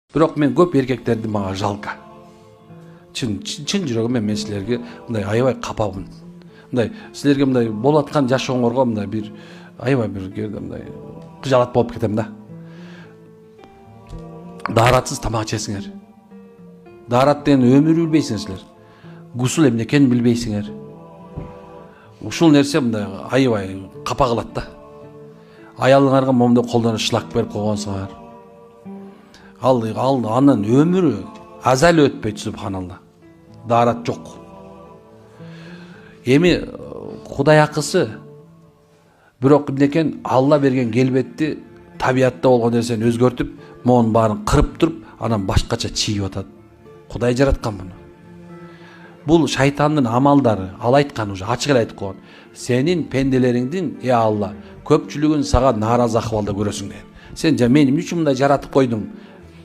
Бирок мен көп эркектерди мага жалко. Чын жүрөгүмөн мен силерге мындай аябай капабын. Мындай силерге мындай болуп аткан жашооңорго мындай бир аябай бир жерде мындай кыжалат болуп кетем да. Daarатсыз тамак жесиңер. Daarат деген өмүрү билбейсиңер силер. Гусул эмне экенин билбейсиңер. Ушул нерсе мындай аябай капа кылат да. Аялыңарга момундай колдон шлак берип койгонсуңар. Анын өмүрү азал өтпөйт, субханалла. Daarат жок. Эми Кудай акысы бирок эмнекен Алла берген келбетти табиятта болгон нерсени өзгөртүп, монун баарын кырып туруп, анан башкача чийип атат. Кудай жараткан муну. Бул шайтандын амалдары. Ал айткан уже ачык эле айтып койгон. Сенин пенделериңдин, Алла, көпчүлүгүн сага нааразы акыбалда көрөсүң деген. Сен мени эмне үчүн мындай жаратып койдуң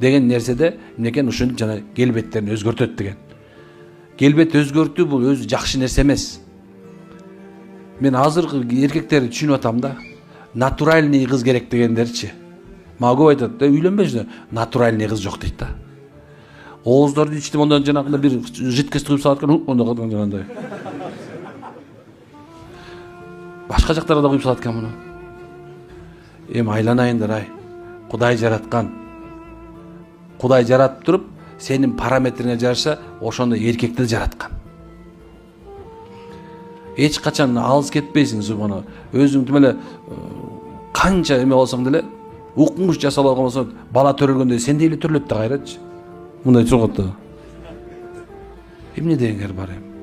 деген нерседе эмнекен ушунтип жана келбеттерин өзгөртөт деген. Келбет өзгөртүү бул өзү жакшы нерсе эмес. Мен азыркы эркектерди түшүнүп атам да. Натуральный кыз керек дегендерчи. Мага көп айтат, үйлөнбөсүң, натуральный кыз жок дейт да. Ооздорду ичтим, ондан жанагындай бир жидкость кылып салат экен, онда жанагындай. Башка жактарга да куюп салат экен муну. Эми айланайындар ай. Кудай жараткан. Кудай жаратып туруп, сенин параметриңе жараша ошондой эркекти жараткан. Эч качан алыс кетпейсиң, субхана. Өзүң тим эле канча эме болсоң деле, укмуш жасап алган болсоң, бала төрөлгөндө сен деле төрөлөт да кайрачы. Мындай чоготто. Эмне дегеңер бар эми?